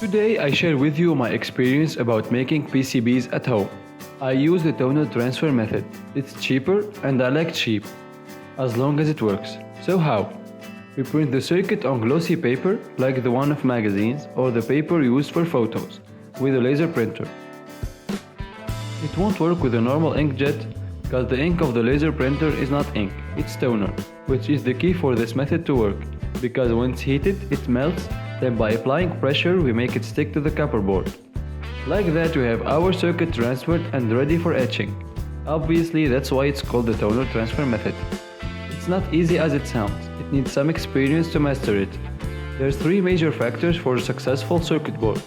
Today I share with you my experience about making PCBs at home. I use the toner transfer method. It's cheaper and I like cheap, as long as it works. So how? We print the circuit on glossy paper like the one of magazines or the paper used for photos with a laser printer. It won't work with a normal inkjet because the ink of the laser printer is not ink, it's toner, which is the key for this method to work, because once heated it melts, then by applying pressure we make it stick to the copper board. Like that we have our circuit transferred and ready for etching. Obviously that's why it's called the toner transfer method. It's not easy as it sounds, it needs some experience to master it. There's three major factors for a successful circuit board.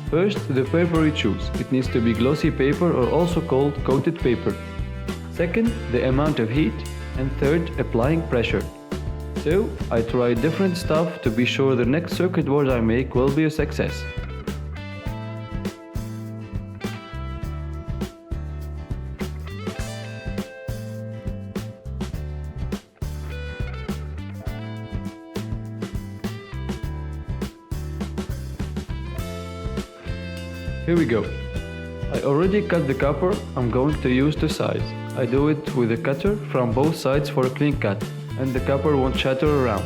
First, the paper you choose. It needs to be glossy paper or also called coated paper. Second, the amount of heat. And third, applying pressure. So, I tried different stuff to be sure the next circuit board I make will be a success. Here we go. I already cut the copper I'm going to use to size. I do it with a cutter from both sides for a clean cut, and the copper won't shatter around.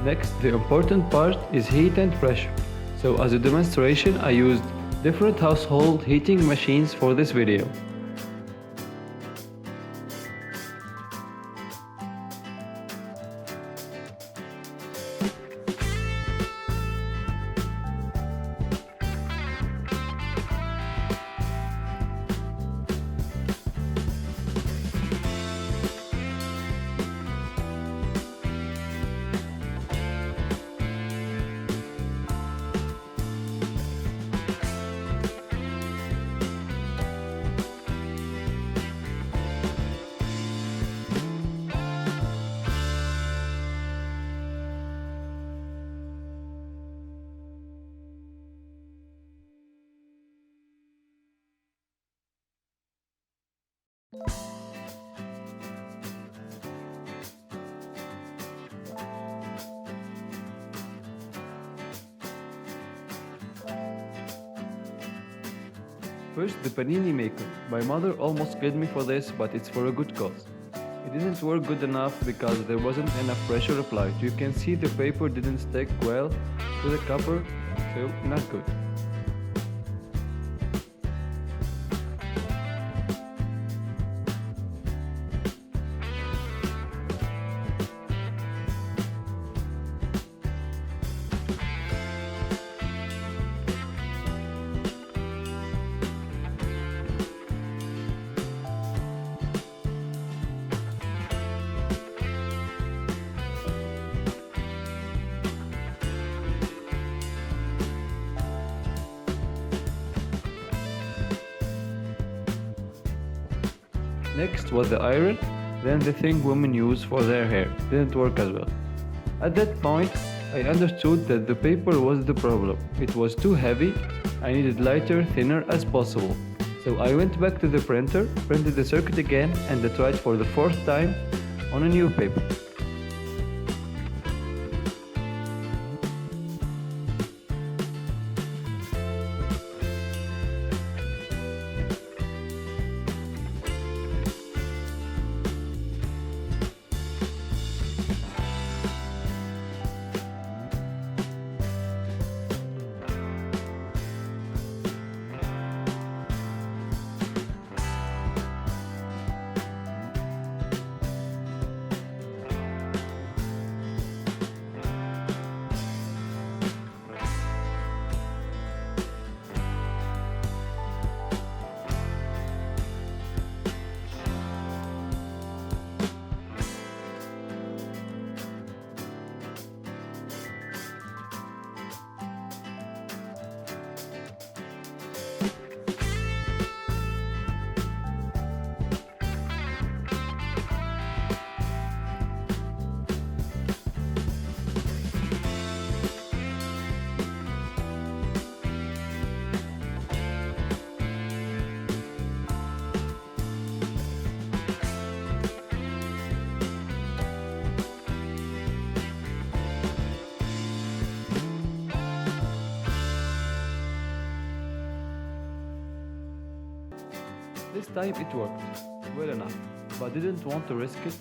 Next, the important part is heat and pressure. So as a demonstration, I used different household heating machines for this video. First, the panini maker. My mother almost killed me for this, but it's for a good cause. It didn't work good enough because there wasn't enough pressure applied. You can see the paper didn't stick well to the copper, so not good. Next was the iron, then the thing women use for their hair didn't work as well. At that point, I understood that the paper was the problem. It was too heavy, I needed lighter, thinner as possible. So I went back to the printer, printed the circuit again, and I tried for the fourth time on a new paper. time it worked well enough, but didn't want to risk it.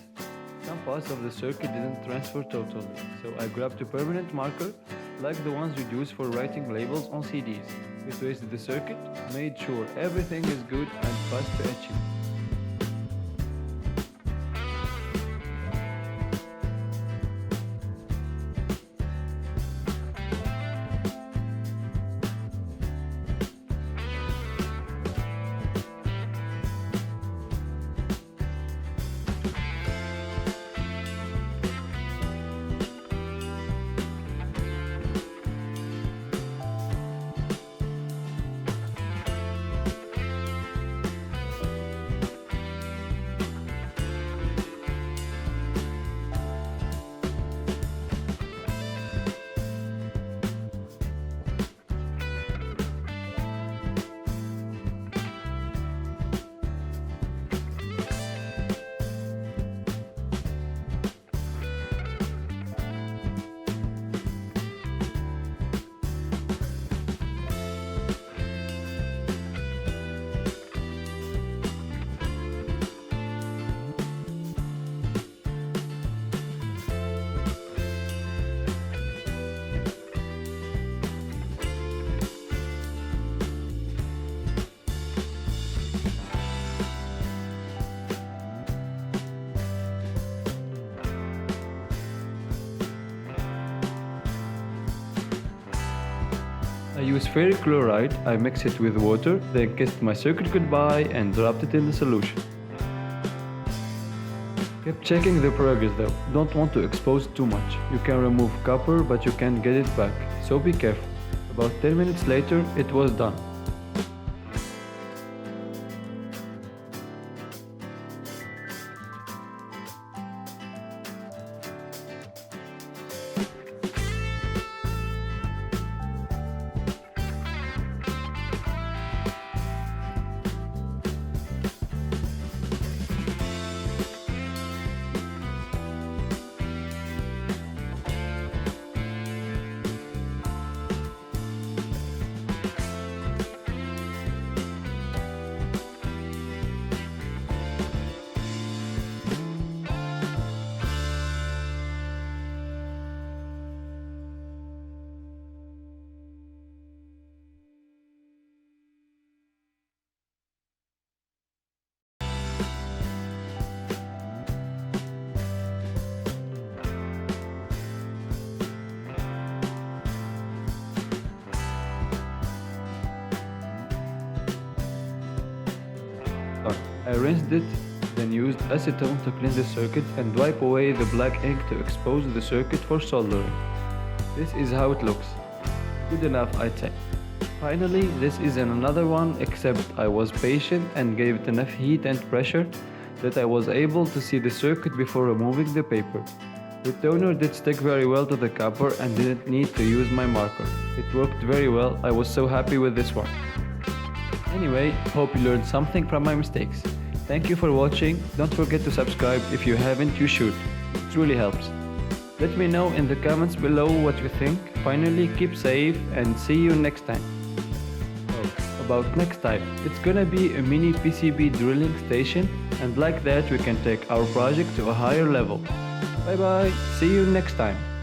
Some parts of the circuit didn't transfer totally, so I grabbed a permanent marker like the ones we use for writing labels on CDs. Retraced the circuit, made sure everything is good and fast to achieve. I use ferric chloride, I mix it with water, then kissed my circuit goodbye and dropped it in the solution. Kept checking the progress though, don't want to expose too much. You can remove copper but you can't get it back, so be careful. About 10 minutes later, it was done. I rinsed it, then used acetone to clean the circuit and wipe away the black ink to expose the circuit for soldering. This is how it looks. Good enough, I'd say. Finally, this is another one, except I was patient and gave it enough heat and pressure that I was able to see the circuit before removing the paper. The toner did stick very well to the copper and didn't need to use my marker. It worked very well, I was so happy with this one. Anyway, hope you learned something from my mistakes. Thank you for watching, don't forget to subscribe, if you haven't you should, it really helps. Let me know in the comments below what you think. Finally, keep safe and see you next time. Oh, about next time, it's gonna be a mini PCB drilling station, and like that we can take our project to a higher level. Bye bye, see you next time.